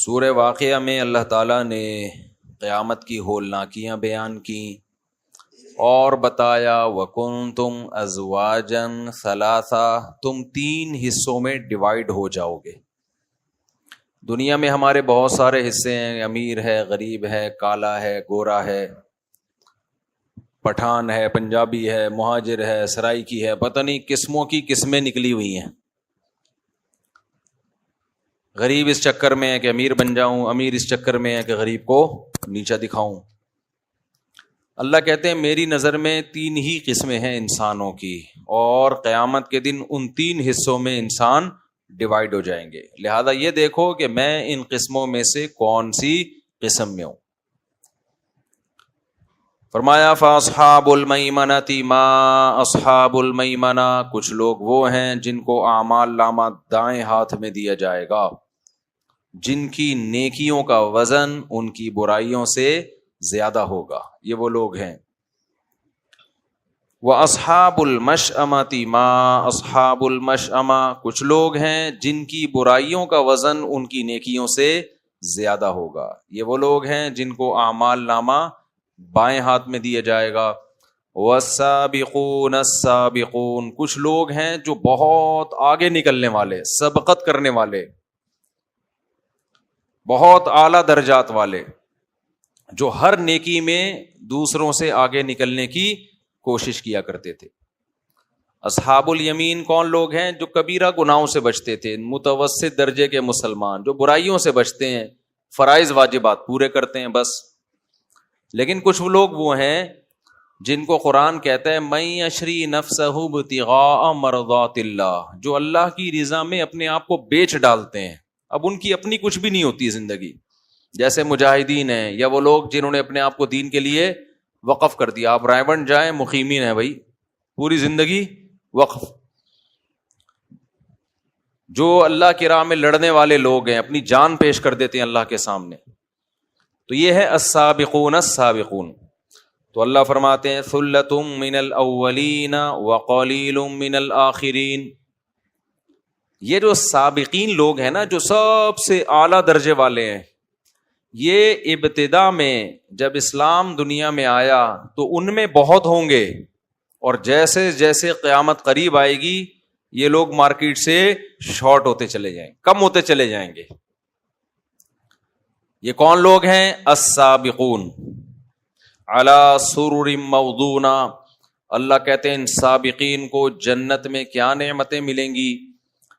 سورہ واقعہ میں اللہ تعالیٰ نے قیامت کی ہولناکیاں بیان کی اور بتایا وَكُنْتُمْ أَزْوَاجًا ثَلَاثًا، تم 3 حصوں میں ڈیوائیڈ ہو جاؤ گے۔ دنیا میں ہمارے بہت سارے حصے ہیں، امیر ہے، غریب ہے، کالا ہے، گورا ہے، پٹھان ہے، پنجابی ہے، مہاجر ہے، سرائیکی ہے، پتہ نہیں قسموں کی قسمیں نکلی ہوئی ہیں۔ غریب اس چکر میں ہے کہ امیر بن جاؤں، امیر اس چکر میں ہے کہ غریب کو نیچا دکھاؤں۔ اللہ کہتے ہیں میری نظر میں 3 ہی قسمیں ہیں انسانوں کی، اور قیامت کے دن ان 3 حصوں میں انسان ڈیوائیڈ ہو جائیں گے۔ لہذا یہ دیکھو کہ میں ان قسموں میں سے کون سی قسم میں ہوں۔ فرمایا فَأَصْحَابُ الْمَيْمَنَةِ مَا أَصْحَابُ الْمَيْمَنَةِ، کچھ لوگ وہ ہیں جن کو اعمال نامہ دائیں ہاتھ میں دیا جائے گا، جن کی نیکیوں کا وزن ان کی برائیوں سے زیادہ ہوگا، یہ وہ لوگ ہیں۔ وَأَصْحَابُ الْمَشْأَمَةِ مَا أَصْحَابُ الْمَشْأَمَةِ، کچھ لوگ ہیں جن کی برائیوں کا وزن ان کی نیکیوں سے زیادہ ہوگا، یہ وہ لوگ ہیں جن کو اعمال نامہ بائیں ہاتھ میں دیا جائے گا۔ وَالسَّابِقُونَ السَّابِقُونَ، کچھ لوگ ہیں جو بہت آگے نکلنے والے، سبقت کرنے والے، بہت اعلیٰ درجات والے، جو ہر نیکی میں دوسروں سے آگے نکلنے کی کوشش کیا کرتے تھے۔ اصحاب الیمین کون لوگ ہیں؟ جو کبیرہ گناہوں سے بچتے تھے، متوسط درجے کے مسلمان، جو برائیوں سے بچتے ہیں، فرائض واجبات پورے کرتے ہیں بس۔ لیکن کچھ لوگ وہ ہیں جن کو قرآن کہتا ہے مَن یشری نفسہ ابتغاء مرضات اللہ، جو اللہ کی رضا میں اپنے آپ کو بیچ ڈالتے ہیں، اب ان کی اپنی کچھ بھی نہیں ہوتی زندگی، جیسے مجاہدین ہیں یا وہ لوگ جنہوں نے اپنے آپ کو دین کے لیے وقف کر دیا۔ آپ رائے جائیں، مقیمین ہیں بھائی، پوری زندگی وقف۔ جو اللہ کی راہ میں لڑنے والے لوگ ہیں، اپنی جان پیش کر دیتے ہیں اللہ کے سامنے، تو یہ ہے السابقون السابقون۔ تو اللہ فرماتے ہیں ثلۃ من الاولین وقلیل من الآخرین، یہ جو سابقین لوگ ہیں نا، جو سب سے اعلیٰ درجے والے ہیں، یہ ابتدا میں جب اسلام دنیا میں آیا تو ان میں بہت ہوں گے، اور جیسے جیسے قیامت قریب آئے گی یہ لوگ مارکیٹ سے شارٹ ہوتے چلے جائیں، کم ہوتے چلے جائیں گے۔ یہ کون لوگ ہیں؟ السابقون علی سرر موضونہ۔ اللہ کہتے ہیں ان سابقین کو جنت میں کیا نعمتیں ملیں گی؟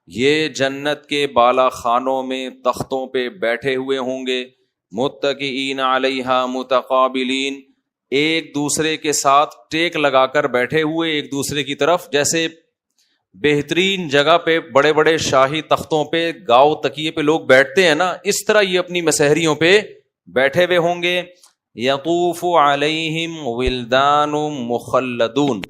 یہ جنت کے بالا خانوں میں تختوں پہ بیٹھے ہوئے ہوں گے، متکئین علیہا متقابلین، ایک دوسرے کے ساتھ ٹیک لگا کر بیٹھے ہوئے ایک دوسرے کی طرف، جیسے بہترین جگہ پہ بڑے بڑے شاہی تختوں پہ گاؤ تکیے پہ لوگ بیٹھتے ہیں نا، اس طرح یہ اپنی مسہریوں پہ بیٹھے ہوئے ہوں گے۔ یطوف علیہم ولدان مخلدون،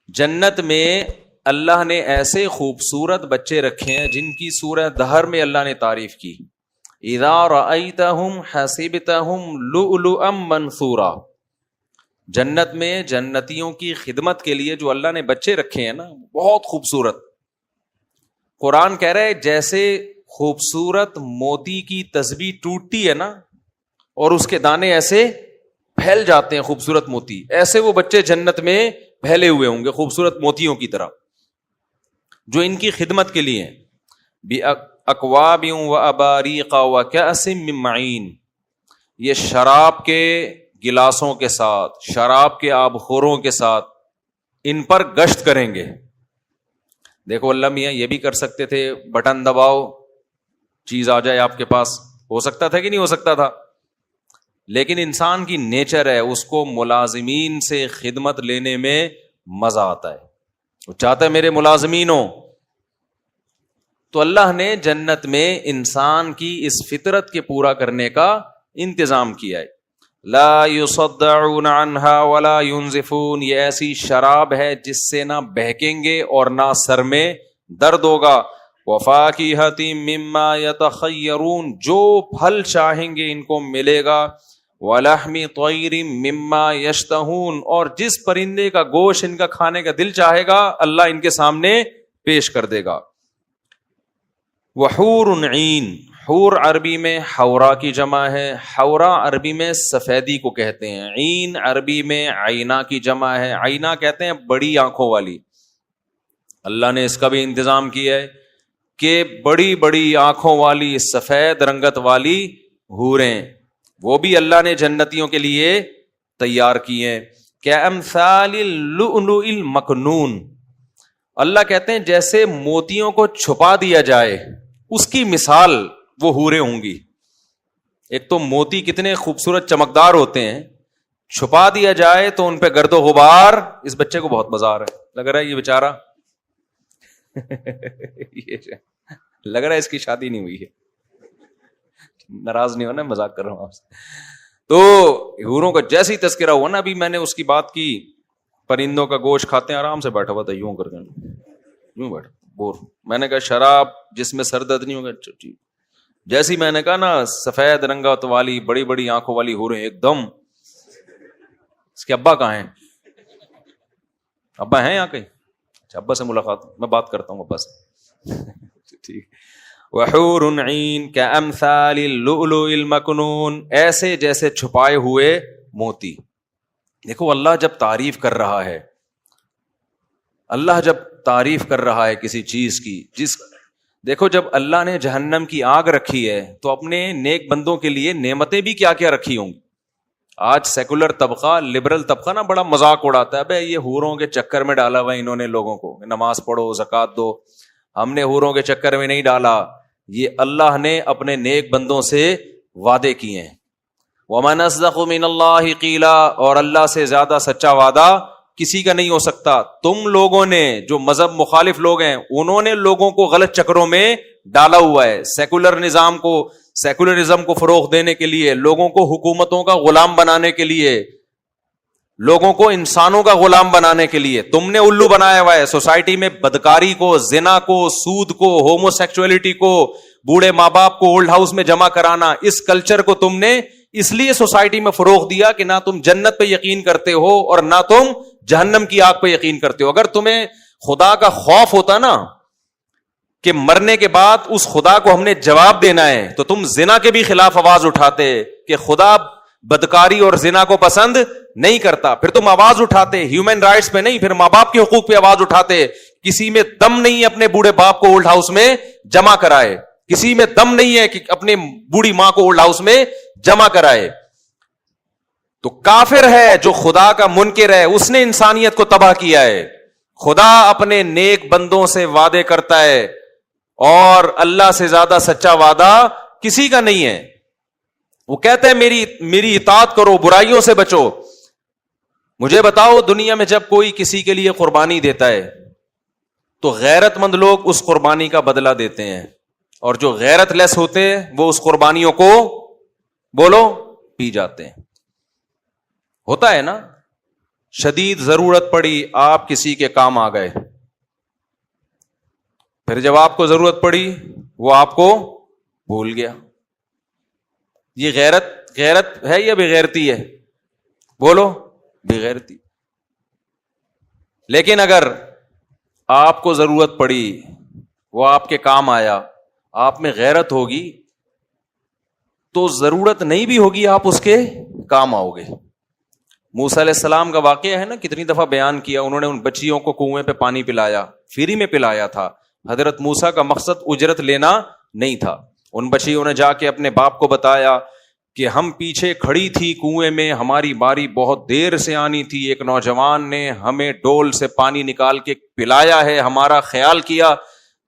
جنت میں اللہ نے ایسے خوبصورت بچے رکھے ہیں جن کی سورہ دہر میں اللہ نے تعریف کی، اذا رأیتہم حسبتہم لؤلؤا منثورا۔ جنت میں جنتیوں کی خدمت کے لیے جو اللہ نے بچے رکھے ہیں نا، بہت خوبصورت۔ قرآن کہہ رہا ہے جیسے خوبصورت موتی کی تسبیح ٹوٹتی ہے نا، اور اس کے دانے ایسے پھیل جاتے ہیں، خوبصورت موتی، ایسے وہ بچے جنت میں پھیلے ہوئے ہوں گے خوبصورت موتیوں کی طرح، جو ان کی خدمت کے لیے ہیں۔ اکواب و اباریق و کأس من معین، یہ شراب کے گلاسوں کے ساتھ، شراب کے آبخوروں کے ساتھ ان پر گشت کریں گے۔ دیکھو اللہ میاں یہ بھی کر سکتے تھے، بٹن دباؤ چیز آ جائے آپ کے پاس، ہو سکتا تھا کہ نہیں ہو سکتا تھا؟ لیکن انسان کی نیچر ہے، اس کو ملازمین سے خدمت لینے میں مزہ آتا ہے، وہ چاہتا ہے میرے ملازمین ہوں۔ تو اللہ نے جنت میں انسان کی اس فطرت کے پورا کرنے کا انتظام کیا ہے۔ لا يصدعون عنها ولا ينزفون، یہ ایسی شراب ہے جس سے نہ بہکیں گے اور نہ سر میں درد ہوگا۔ وفاکہۃ مما یتخیرون، جو پھل چاہیں گے ان کو ملے گا۔ ولحم طیر مما یشتہون، اور جس پرندے کا گوشت ان کا کھانے کا دل چاہے گا اللہ ان کے سامنے پیش کر دے گا۔ وحور عین، حور عربی میں حورا کی جمع ہے، حورا عربی میں سفیدی کو کہتے ہیں، عین عربی میں عینا کی جمع ہے، عینا کہتے ہیں بڑی آنکھوں والی. اللہ نے اس کا بھی انتظام کیا ہے کہ بڑی بڑی آنکھوں والی سفید رنگت والی حوریں وہ بھی اللہ نے جنتیوں کے لیے تیار کی ہیں. کامثال اللؤلؤ المکنون، اللہ کہتے ہیں جیسے موتیوں کو چھپا دیا جائے اس کی مثال وہ حوریں ہوں گی. ایک تو موتی کتنے خوبصورت چمکدار ہوتے ہیں، چھپا دیا جائے تو ان پہ گرد و غبار. اس بچے کو بہت مزہ آ رہا ہے، لگ رہا ہے یہ بیچارہ لگ رہا ہے اس کی شادی نہیں ہوئی ہے. ناراض نہیں ہونا، مذاق کر رہا ہوں آپ سے. تو حوروں کا جیسے ہی تذکرہ ہوا نا، ابھی میں نے اس کی بات کی، پرندوں کا گوشت کھاتے ہیں، آرام سے بیٹھا ہوا تھا یوں کر کے، یوں بیٹھا بور. میں نے کہا شراب جس میں سر درد نہیں ہوگا. جیسے ہی میں نے کہا نا سفید رنگت والی بڑی بڑی آنکھوں والی حوریں، ایک دم اس کے ابا کہاں ہیں؟ ابا ہیں یہاں کہیں؟ اچھا ابا سے ملاقات، میں بات کرتا ہوں ابا سے. ٹھیک. وحور عین کامثال اللؤلؤ المکنون، ایسے جیسے چھپائے ہوئے موتی. دیکھو اللہ جب تعریف کر رہا ہے، اللہ جب تعریف کر رہا ہے کسی چیز کی، دیکھو جب اللہ نے جہنم کی آگ رکھی ہے تو اپنے نیک بندوں کے لیے نعمتیں بھی کیا کیا رکھی ہوں گی. آج سیکولر طبقہ، لبرل طبقہ نا بڑا مذاق اڑاتا ہے، بھائی یہ حوروں کے چکر میں ڈالا ہوا انہوں نے لوگوں کو، نماز پڑھو زکوٰۃ دو. ہم نے حوروں کے چکر میں نہیں ڈالا، یہ اللہ نے اپنے نیک بندوں سے وعدے کیے ہیں. وَمَنْ أَصْدَقُ مِنَ اللَّهِ قِيلًا، اور اللہ سے زیادہ سچا وعدہ کسی کا نہیں ہو سکتا. تم لوگوں نے، جو مذہب مخالف لوگ ہیں، انہوں نے لوگوں کو غلط چکروں میں ڈالا ہوا ہے. سیکولر نظام کو، سیکولرزم کو فروغ دینے کے لیے، لوگوں کو حکومتوں کا غلام بنانے کے لیے، لوگوں کو انسانوں کا غلام بنانے کے لیے تم نے الو بنایا ہوا ہے. سوسائٹی میں بدکاری کو، زنا کو، سود کو، ہومو سیکچولیٹی کو، بوڑھے ماں باپ کو اولڈ ہاؤس میں جمع کرانا، اس کلچر کو تم نے اس لیے سوسائٹی میں فروغ دیا کہ نہ تم جنت پہ یقین کرتے ہو اور نہ تم جہنم کی آگ پہ یقین کرتے ہو. اگر تمہیں خدا کا خوف ہوتا نا کہ مرنے کے بعد اس خدا کو ہم نے جواب دینا ہے، تو تم زنا کے بھی خلاف آواز اٹھاتے کہ خدا بدکاری اور زنا کو پسند نہیں کرتا. پھر تم آواز اٹھاتے ہیومن رائٹس پہ نہیں، پھر ماں باپ کے حقوق پہ آواز اٹھاتے. کسی میں دم نہیں اپنے بوڑھے باپ کو اولڈ ہاؤس میں جمع کرائے، کسی میں دم نہیں ہے کہ اپنے بوڑھی ماں کو اولڈ ہاؤس میں جمع کرائے. تو کافر ہے جو خدا کا منکر ہے، اس نے انسانیت کو تباہ کیا ہے. خدا اپنے نیک بندوں سے وعدے کرتا ہے اور اللہ سے زیادہ سچا وعدہ کسی کا نہیں ہے. وہ کہتے ہیں میری اطاعت کرو، برائیوں سے بچو. مجھے بتاؤ دنیا میں جب کوئی کسی کے لیے قربانی دیتا ہے تو غیرت مند لوگ اس قربانی کا بدلہ دیتے ہیں، اور جو غیرت لیس ہوتے ہیں وہ اس قربانیوں کو بولو پی جاتے ہیں. ہوتا ہے نا، شدید ضرورت پڑی، آپ کسی کے کام آ گئے، پھر جب آپ کو ضرورت پڑی وہ آپ کو بھول گیا. یہ غیرت ہے یا بغیرتی ہے؟ بولو بغیرتی. لیکن اگر آپ کو ضرورت پڑی، وہ آپ کے کام آیا، آپ میں غیرت ہوگی تو ضرورت نہیں بھی ہوگی آپ اس کے کام آؤ گے. موسیٰ علیہ السلام کا واقعہ ہے نا، کتنی دفعہ بیان کیا. انہوں نے ان بچیوں کو کنویں پہ پانی پلایا، فری میں پلایا تھا. حضرت موسیٰ کا مقصد اجرت لینا نہیں تھا. ان بچیوں نے جا کے اپنے باپ کو بتایا کہ ہم پیچھے کھڑی تھی کنویں میں، ہماری باری بہت دیر سے آنی تھی، ایک نوجوان نے ہمیں ڈول سے پانی نکال کے پلایا ہے، ہمارا خیال کیا.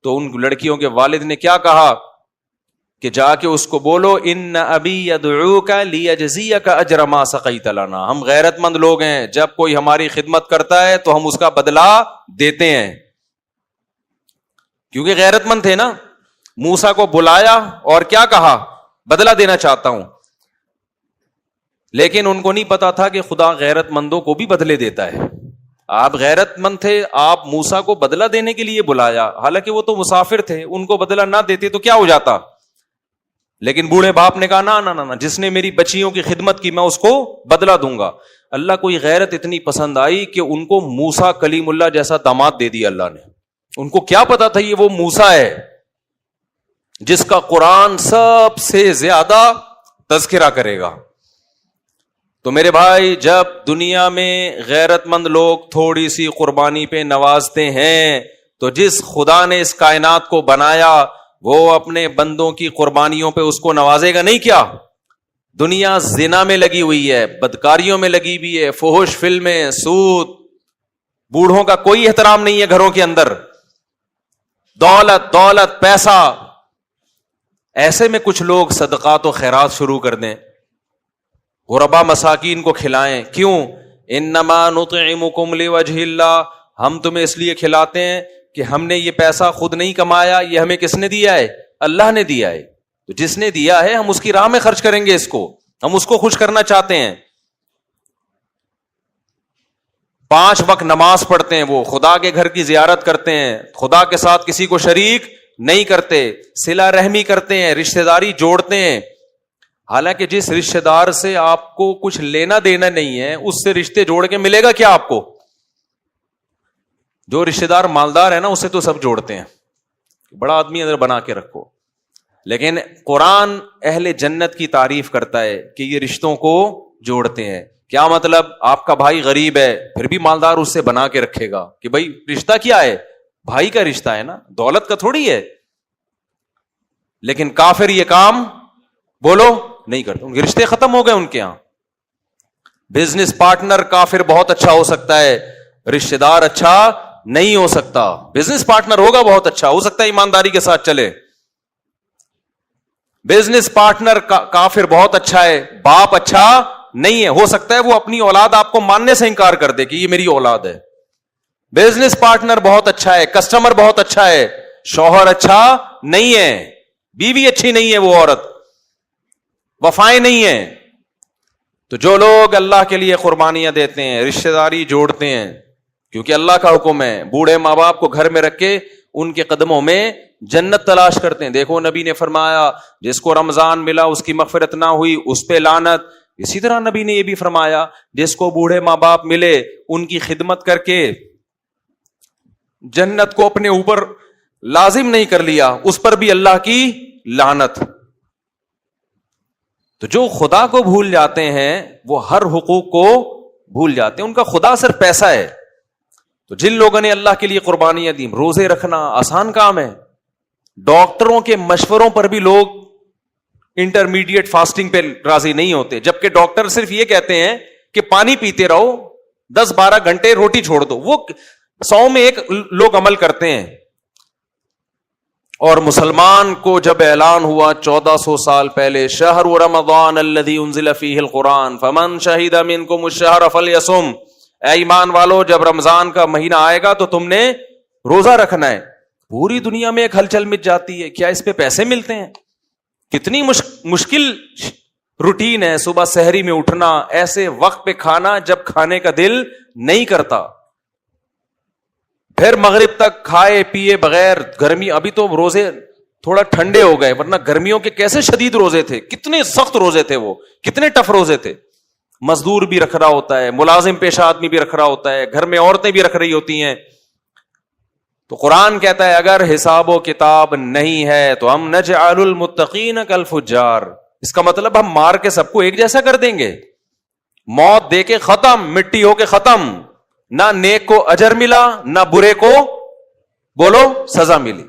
تو ان لڑکیوں کے والد نے کیا کہا کہ جا کے اس کو بولو ان ابی یدعوک لیجزیک اجر ما سقیت لنا. ہم غیرت مند لوگ ہیں، جب کوئی ہماری خدمت کرتا ہے تو ہم اس کا بدلہ دیتے ہیں، کیونکہ غیرت مند تھے نا. موسیٰ کو بلایا اور کیا کہا؟ بدلہ دینا چاہتا ہوں. لیکن ان کو نہیں پتا تھا کہ خدا غیرت مندوں کو بھی بدلے دیتا ہے. آپ غیرت مند تھے، آپ موسیٰ کو بدلہ دینے کے لیے بلایا، حالانکہ وہ تو مسافر تھے، ان کو بدلہ نہ دیتے تو کیا ہو جاتا. لیکن بوڑھے باپ نے کہا نہ، جس نے میری بچیوں کی خدمت کی میں اس کو بدلہ دوں گا. اللہ کو یہ غیرت اتنی پسند آئی کہ ان کو موسیٰ کلیم اللہ جیسا داماد دے دیا اللہ نے. ان کو کیا پتا تھا یہ وہ موسیٰ ہے. جس کا قرآن سب سے زیادہ تذکرہ کرے گا. تو میرے بھائی جب دنیا میں غیرت مند لوگ تھوڑی سی قربانی پہ نوازتے ہیں تو جس خدا نے اس کائنات کو بنایا وہ اپنے بندوں کی قربانیوں پہ اس کو نوازے گا نہیں کیا؟ دنیا زنا میں لگی ہوئی ہے، بدکاریوں میں لگی ہوئی ہے، فحش فلمیں، سود، بوڑھوں کا کوئی احترام نہیں ہے گھروں کے اندر، دولت پیسہ. ایسے میں کچھ لوگ صدقات و خیرات شروع کر دیں، غربا مساکین کو کھلائیں. کیوں؟ انما نطعمکم لوجہ اللہ، ہم تمہیں اس لیے کھلاتے ہیں کہ ہم نے یہ پیسہ خود نہیں کمایا، یہ ہمیں کس نے دیا ہے؟ اللہ نے دیا ہے. تو جس نے دیا ہے ہم اس کی راہ میں خرچ کریں گے، اس کو ہم اس کو خوش کرنا چاہتے ہیں. 5 وقت نماز پڑھتے ہیں، وہ خدا کے گھر کی زیارت کرتے ہیں، خدا کے ساتھ کسی کو شریک نہیں کرتے، صلہ رحمی کرتے ہیں، رشتہ داری جوڑتے ہیں. حالانکہ جس رشتہ دار سے آپ کو کچھ لینا دینا نہیں ہے اس سے رشتے جوڑ کے ملے گا کیا آپ کو؟ جو رشتہ دار مالدار ہے نا اسے تو سب جوڑتے ہیں، بڑا آدمی اندر بنا کے رکھو. لیکن قرآن اہل جنت کی تعریف کرتا ہے کہ یہ رشتوں کو جوڑتے ہیں. کیا مطلب؟ آپ کا بھائی غریب ہے پھر بھی مالدار اس سے بنا کے رکھے گا کہ بھائی رشتہ کیا ہے؟ بھائی کا رشتہ ہے نا، دولت کا تھوڑی ہے. لیکن کافر یہ کام بولو نہیں کرتے، ان کے رشتے ختم ہو گئے ان کے ہاں. بزنس پارٹنر کافر بہت اچھا ہو سکتا ہے، رشتہ دار اچھا نہیں ہو سکتا. بزنس پارٹنر ہوگا بہت اچھا، ہو سکتا ہے ایمانداری کے ساتھ چلے. بزنس پارٹنر کافر بہت اچھا ہے، باپ اچھا نہیں ہے، ہو سکتا ہے وہ اپنی اولاد آپ کو ماننے سے انکار کر دے کہ یہ میری اولاد ہے. بزنس پارٹنر بہت اچھا ہے، کسٹمر بہت اچھا ہے، شوہر اچھا نہیں ہے، بیوی اچھی نہیں ہے، وہ عورت وفائیں نہیں ہے. تو جو لوگ اللہ کے لیے قربانیاں دیتے ہیں، رشتہ داری جوڑتے ہیں، کیونکہ اللہ کا حکم ہے، بوڑھے ماں باپ کو گھر میں رکھ کے ان کے قدموں میں جنت تلاش کرتے ہیں. دیکھو نبی نے فرمایا جس کو رمضان ملا اس کی مغفرت نہ ہوئی اس پہ لعنت. اسی طرح نبی نے یہ بھی فرمایا جس کو بوڑھے ماں باپ ملے ان کی خدمت کر کے جنت کو اپنے اوپر لازم نہیں کر لیا اس پر بھی اللہ کی لعنت. تو جو خدا کو بھول جاتے ہیں وہ ہر حقوق کو بھول جاتے ہیں، ان کا خدا صرف پیسہ ہے. تو جن لوگوں نے اللہ کے لیے قربانیاں دی، روزے رکھنا آسان کام ہے، ڈاکٹروں کے مشوروں پر بھی لوگ انٹرمیڈیٹ فاسٹنگ پہ راضی نہیں ہوتے، جبکہ ڈاکٹر صرف یہ کہتے ہیں کہ پانی پیتے رہو، 10-12 گھنٹے روٹی چھوڑ دو. وہ 100 میں 1 لوگ عمل کرتے ہیں. اور مسلمان کو جب اعلان ہوا 1400 سال پہلے، شہر رمضان الذی انزل فیہ القرآن فمن شہد منکم الشہر فلیصم، اے ایمان والو جب رمضان کا مہینہ آئے گا تو تم نے روزہ رکھنا ہے. پوری دنیا میں ایک ہلچل مچ جاتی ہے، کیا اس پہ پیسے ملتے ہیں؟ کتنی مشکل روٹین ہے، صبح سحری میں اٹھنا، ایسے وقت پہ کھانا جب کھانے کا دل نہیں کرتا، پھر مغرب تک کھائے پیے بغیر. گرمی ابھی تو روزے تھوڑا ٹھنڈے ہو گئے، ورنہ گرمیوں کے کیسے شدید روزے تھے، کتنے سخت روزے تھے، وہ کتنے ٹف روزے تھے. مزدور بھی رکھ رہا ہوتا ہے، ملازم پیشہ آدمی بھی رکھ رہا ہوتا ہے، گھر میں عورتیں بھی رکھ رہی ہوتی ہیں. تو قرآن کہتا ہے اگر حساب و کتاب نہیں ہے تو ہم نجعل المتقین کالفجار. اس کا مطلب ہم مار کے سب کو ایک جیسا کر دیں گے، موت دے کے ختم، مٹی ہو کے ختم. نہ نیک کو اجر ملا نہ برے کو بولو سزا ملی.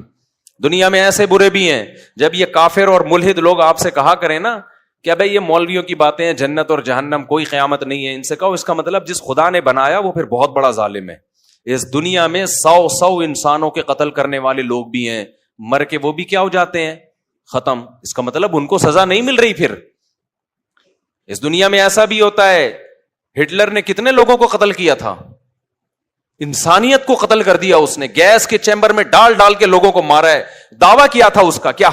دنیا میں ایسے برے بھی ہیں. جب یہ کافر اور ملحد لوگ آپ سے کہا کریں نا کہ بھائی یہ مولویوں کی باتیں ہیں، جنت اور جہنم کوئی قیامت نہیں ہے، ان سے کہو اس کا مطلب جس خدا نے بنایا وہ پھر بہت بڑا ظالم ہے. اس دنیا میں 100 انسانوں کے قتل کرنے والے لوگ بھی ہیں، مر کے وہ بھی کیا ہو جاتے ہیں؟ ختم. اس کا مطلب ان کو سزا نہیں مل رہی. پھر اس دنیا میں ایسا بھی ہوتا ہے، ہٹلر نے کتنے لوگوں کو قتل کیا تھا، انسانیت کو قتل کر دیا اس نے، گیس کے چیمبر میں ڈال کے لوگوں کو مارا ہے. دعویٰ کیا تھا اس کا، کیا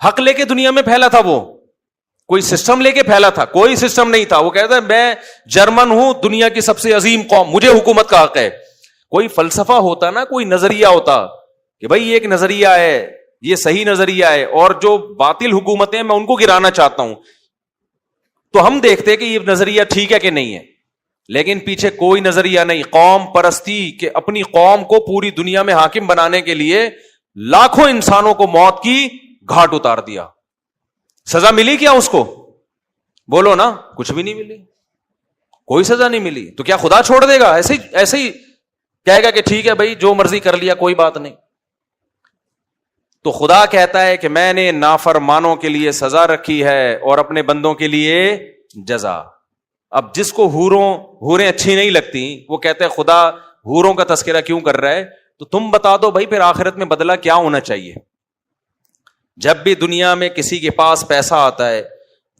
حق لے کے دنیا میں پھیلا تھا، وہ کوئی سسٹم لے کے پھیلا تھا؟ کوئی سسٹم نہیں تھا. وہ کہتا ہے میں جرمن ہوں، دنیا کی سب سے عظیم قوم، مجھے حکومت کا حق ہے. کوئی فلسفہ ہوتا نا، کوئی نظریہ ہوتا کہ بھائی یہ ایک نظریہ ہے، یہ صحیح نظریہ ہے، اور جو باطل حکومتیں میں ان کو گرانا چاہتا ہوں، تو ہم دیکھتے کہ یہ نظریہ ٹھیک ہے کہ نہیں ہے. لیکن پیچھے کوئی نظریہ نہیں، قوم پرستی، کہ اپنی قوم کو پوری دنیا میں حاکم بنانے کے لیے لاکھوں انسانوں کو موت کی گھاٹ اتار دیا. سزا ملی کیا اس کو؟ بولو نا, کچھ بھی نہیں ملی, کوئی سزا نہیں ملی. تو کیا خدا چھوڑ دے گا؟ ایسے ہی کہے گا کہ ٹھیک ہے بھائی جو مرضی کر لیا کوئی بات نہیں. تو خدا کہتا ہے کہ میں نے نافرمانوں کے لیے سزا رکھی ہے اور اپنے بندوں کے لیے جزا. اب جس کو حوریں اچھی نہیں لگتی وہ کہتے ہیں خدا حوروں کا تذکرہ کیوں کر رہا ہے؟ تو تم بتا دو بھائی پھر آخرت میں بدلہ کیا ہونا چاہیے؟ جب بھی دنیا میں کسی کے پاس پیسہ آتا ہے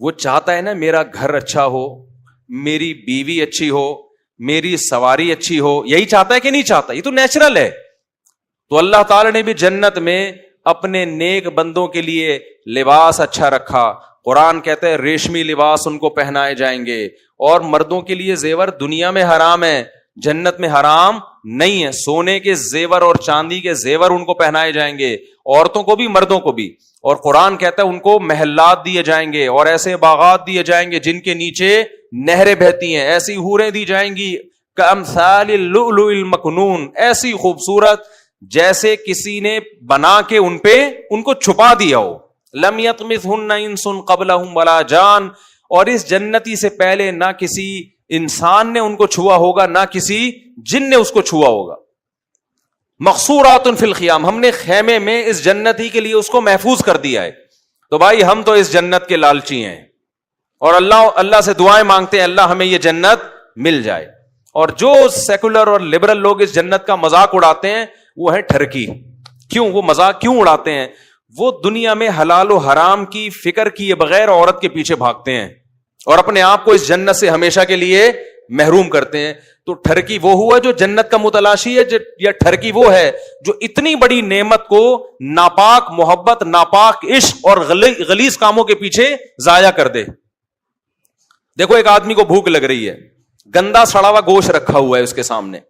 وہ چاہتا ہے نا میرا گھر اچھا ہو, میری بیوی اچھی ہو, میری سواری اچھی ہو. یہی چاہتا ہے کہ نہیں چاہتا؟ یہ تو نیچرل ہے. تو اللہ تعالی نے بھی جنت میں اپنے نیک بندوں کے لیے لباس اچھا رکھا. قرآن کہتا ہے ریشمی لباس ان کو پہنائے جائیں گے. اور مردوں کے لیے زیور دنیا میں حرام ہے, جنت میں حرام نہیں ہے. سونے کے زیور اور چاندی کے زیور ان کو پہنائے جائیں گے, عورتوں کو بھی مردوں کو بھی. اور قرآن کہتا ہے ان کو محلات دیے جائیں گے اور ایسے باغات دیے جائیں گے جن کے نیچے نہریں بہتی ہیں. ایسی حوریں دی جائیں گی کامثال اللؤلؤ المکنون, ایسی خوبصورت جیسے کسی نے بنا کے ان کو چھپا دیا ہو. لم یطمثہن انس قبلہم ولا جان, اور اس جنتی سے پہلے نہ کسی انسان نے ان کو چھوا ہوگا نہ کسی جن نے اس کو چھوا ہوگا. مقصورات فی الخیام, ہم نے خیمے میں اس جنتی کے لیے اس کو محفوظ کر دیا ہے. تو بھائی ہم تو اس جنت کے لالچی ہیں اور اللہ سے دعائیں مانگتے ہیں اللہ ہمیں یہ جنت مل جائے. اور جو سیکولر اور لبرل لوگ اس جنت کا مذاق اڑاتے ہیں وہ ہے ٹھرکی. کیوں وہ مذاق کیوں اڑاتے ہیں؟ وہ دنیا میں حلال و حرام کی فکر کیے بغیر عورت کے پیچھے بھاگتے ہیں اور اپنے آپ کو اس جنت سے ہمیشہ کے لیے محروم کرتے ہیں. تو ٹھرکی وہ ہوا جو جنت کا متلاشی ہے, یا ٹھرکی وہ ہے جو اتنی بڑی نعمت کو ناپاک محبت, ناپاک عشق اور غلیظ کاموں کے پیچھے ضائع کر دے. دیکھو ایک آدمی کو بھوک لگ رہی ہے, گندا سڑا ہوا گوشت رکھا ہوا ہے اس کے سامنے,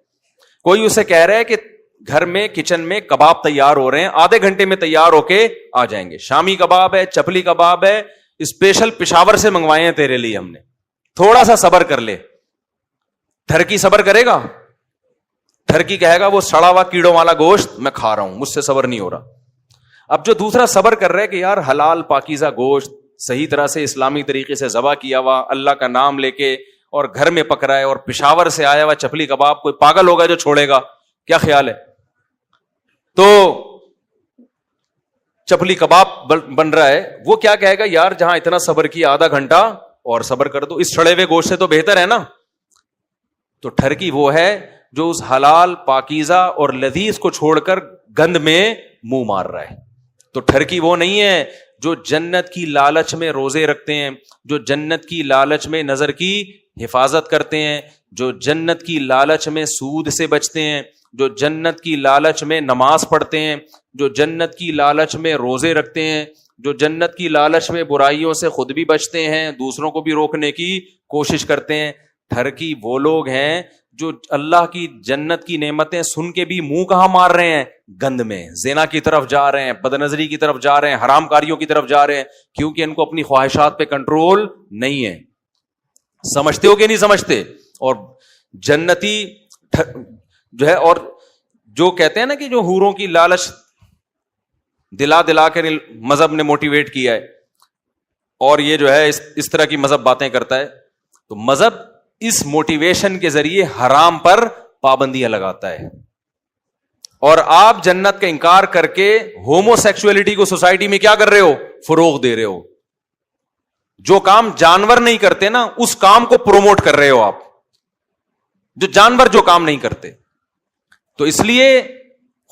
کوئی اسے کہہ رہا ہے کہ گھر میں کچن میں کباب تیار ہو رہے ہیں, آدھے گھنٹے میں تیار ہو کے آ جائیں گے. شامی کباب ہے, چپلی کباب ہے, اسپیشل پشاور سے منگوائے ہیں تیرے لیے ہم نے, تھوڑا سا صبر کر لے. ٹھرکی صبر کرے گا؟ ٹھرکی کہے گا وہ سڑا ہوا کیڑوں والا گوشت میں کھا رہا ہوں, مجھ سے صبر نہیں ہو رہا. اب جو دوسرا صبر کر رہا ہے کہ یار حلال پاکیزہ گوشت صحیح طرح سے اسلامی طریقے سے ذبح کیا ہوا, اللہ کا نام لے کے, اور گھر میں پک رہا ہے, اور پشاور سے آیا ہوا چپلی کباب, کوئی پاگل ہوگا جو چھوڑے گا؟ کیا خیال ہے؟ تو چپلی کباب بن رہا ہے, وہ کیا کہے گا یار جہاں اتنا صبر کیا آدھا گھنٹہ اور صبر کر دو, اس سڑے ہوئے گوشت سے تو بہتر ہے نا. تو ٹھرکی وہ ہے جو اس حلال پاکیزہ اور لذیذ کو چھوڑ کر گند میں منہ مار رہا ہے. تو ٹھرکی وہ نہیں ہے جو جنت کی لالچ میں روزے رکھتے ہیں, جو جنت کی لالچ میں نظر کی حفاظت کرتے ہیں, جو جنت کی لالچ میں سود سے بچتے ہیں, جو جنت کی لالچ میں نماز پڑھتے ہیں, جو جنت کی لالچ میں روزے رکھتے ہیں, جو جنت کی لالچ میں برائیوں سے خود بھی بچتے ہیں, دوسروں کو بھی روکنے کی کوشش کرتے ہیں. ٹھرکی وہ لوگ ہیں جو اللہ کی جنت کی نعمتیں سن کے بھی منہ کہاں مار رہے ہیں؟ گند میں, زنا کی طرف جا رہے ہیں, بدنظری کی طرف جا رہے ہیں, حرام کاریوں کی طرف جا رہے ہیں, کیونکہ ان کو اپنی خواہشات پہ کنٹرول نہیں ہے. سمجھتے ہو کہ نہیں سمجھتے؟ اور جنتی جو ہے, اور جو کہتے ہیں نا کہ جو حوروں کی لالچ دلا کر مذہب نے موٹیویٹ کیا ہے, اور یہ جو ہے اس طرح کی مذہب باتیں کرتا ہے, تو مذہب اس موٹیویشن کے ذریعے حرام پر پابندیاں لگاتا ہے. اور آپ جنت کا انکار کر کے ہومو سیکسولیٹی کو سوسائٹی میں کیا کر رہے ہو؟ فروغ دے رہے ہو. جو کام جانور نہیں کرتے نا اس کام کو پروموٹ کر رہے ہو آپ, جو جانور جو کام نہیں کرتے. تو اس لیے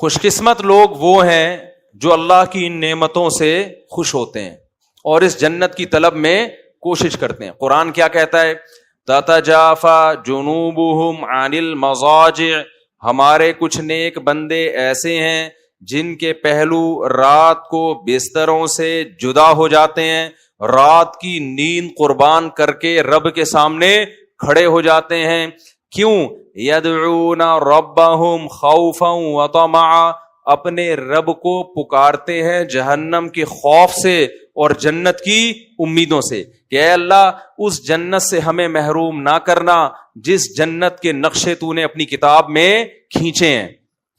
خوش قسمت لوگ وہ ہیں جو اللہ کی ان نعمتوں سے خوش ہوتے ہیں اور اس جنت کی طلب میں کوشش کرتے ہیں. قرآن کیا کہتا ہے؟ تتجافى جنوبهم عن المضاجع, ہمارے کچھ نیک بندے ایسے ہیں جن کے پہلو رات کو بستروں سے جدا ہو جاتے ہیں, رات کی نیند قربان کر کے رب کے سامنے کھڑے ہو جاتے ہیں. کیوں؟ یدعون ربهم خوفا وطمعا, اپنے رب کو پکارتے ہیں جہنم کے خوف سے اور جنت کی امیدوں سے کہ اے اللہ اس جنت سے ہمیں محروم نہ کرنا جس جنت کے نقشے تو نے اپنی کتاب میں کھینچے ہیں.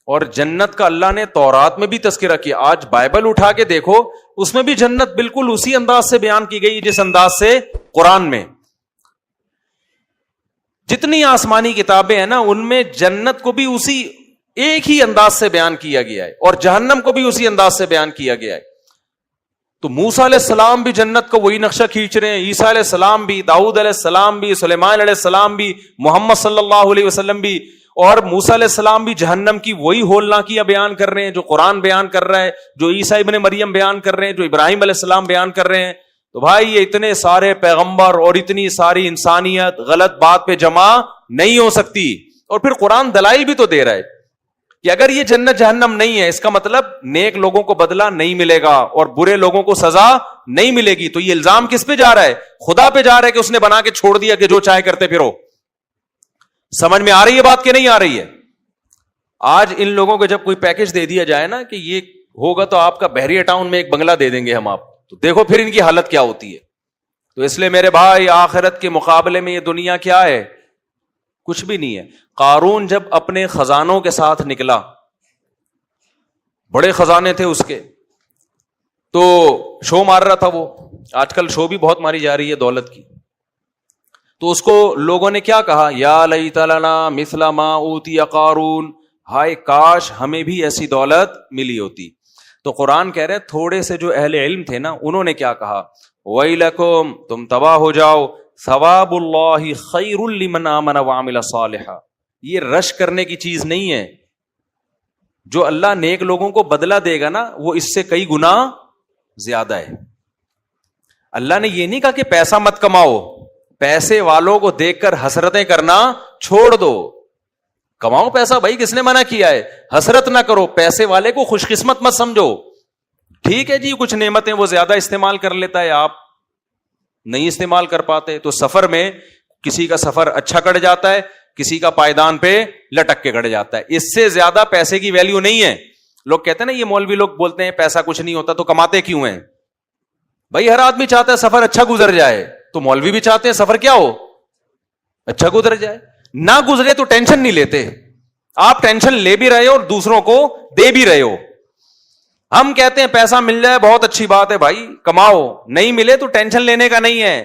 اور جنت کا اللہ نے تورات میں بھی تذکرہ کیا. آج بائبل اٹھا کے دیکھو, اس میں بھی جنت بالکل اسی انداز سے بیان کی گئی جس انداز سے قرآن میں. جتنی آسمانی کتابیں ہیں نا ان میں جنت کو بھی اسی ایک ہی انداز سے بیان کیا گیا ہے اور جہنم کو بھی اسی انداز سے بیان کیا گیا ہے. تو موسیٰ علیہ السلام بھی جنت کو وہی نقشہ کھینچ رہے ہیں, عیسیٰ علیہ السلام بھی, داؤد علیہ السلام بھی, سلیمان علیہ السلام بھی, محمد صلی اللہ علیہ وسلم بھی, اور موسیٰ علیہ السلام بھی جہنم کی وہی ہولناکیاں بیان کر رہے ہیں جو قرآن بیان کر رہا ہے, جو عیسیٰ ابن مریم بیان کر رہے ہیں, جو ابراہیم علیہ السلام بیان کر رہے ہیں. تو بھائی یہ اتنے سارے پیغمبر اور اتنی ساری انسانیت غلط بات پہ جمع نہیں ہو سکتی. اور پھر قرآن دلائل بھی تو دے رہا ہے کہ اگر یہ جنت جہنم نہیں ہے اس کا مطلب نیک لوگوں کو بدلہ نہیں ملے گا اور برے لوگوں کو سزا نہیں ملے گی. تو یہ الزام کس پہ جا رہا ہے؟ خدا پہ جا رہا ہے کہ اس نے بنا کے چھوڑ دیا کہ جو چاہے کرتے پھرو. سمجھ میں آ رہی ہے بات کہ نہیں آ رہی ہے؟ آج ان لوگوں کو جب کوئی پیکج دے دیا جائے نا کہ یہ ہوگا تو آپ کا بحریہ ٹاؤن میں ایک بنگلہ دے دیں گے ہم آپ, تو دیکھو پھر ان کی حالت کیا ہوتی ہے. تو اس لیے میرے بھائی آخرت کے مقابلے میں یہ دنیا کیا ہے؟ کچھ بھی نہیں ہے. قارون جب اپنے خزانوں کے ساتھ نکلا, بڑے خزانے تھے اس کے, تو شو مار رہا تھا وہ. آج کل شو بھی بہت ماری جا رہی ہے دولت کی. تو اس کو لوگوں نے کیا کہا؟ یا لیت لنا مثل ما اوتی قارون, ہائے کاش ہمیں بھی ایسی دولت ملی ہوتی. تو قرآن کہہ رہے تھوڑے سے جو اہل علم تھے نا انہوں نے کیا کہا؟ ویلکم, تم تباہ ہو جاؤ, ثواب اللہ خیر لمن آمن وعمل صالحا. یہ رش کرنے کی چیز نہیں ہے. جو اللہ نیک لوگوں کو بدلہ دے گا نا وہ اس سے کئی گنا زیادہ ہے. اللہ نے یہ نہیں کہا کہ پیسہ مت کماؤ, پیسے والوں کو دیکھ کر حسرتیں کرنا چھوڑ دو. کماؤ پیسہ بھائی, کس نے منع کیا ہے؟ حسرت نہ کرو, پیسے والے کو خوش قسمت مت سمجھو. ٹھیک ہے جی کچھ نعمتیں وہ زیادہ استعمال کر لیتا ہے, آپ نہیں استعمال کر پاتے. تو سفر میں کسی کا سفر اچھا کٹ جاتا ہے, کسی کا پائیدان پہ لٹک کے کٹ جاتا ہے. اس سے زیادہ پیسے کی ویلیو نہیں ہے. لوگ کہتے ہیں نا یہ مولوی لوگ بولتے ہیں پیسہ کچھ نہیں ہوتا, تو کماتے کیوں ہیں؟ بھائی ہر آدمی چاہتا ہے سفر اچھا گزر جائے, تو مولوی بھی چاہتے ہیں سفر کیا ہو؟ اچھا گزر جائے. نہ گزرے تو ٹینشن نہیں لیتے. آپ ٹینشن لے بھی رہے ہو اور دوسروں کو دے بھی رہے ہو. ہم کہتے ہیں پیسہ مل جائے بہت اچھی بات ہے بھائی, کماؤ, نہیں ملے تو ٹینشن لینے کا نہیں ہے.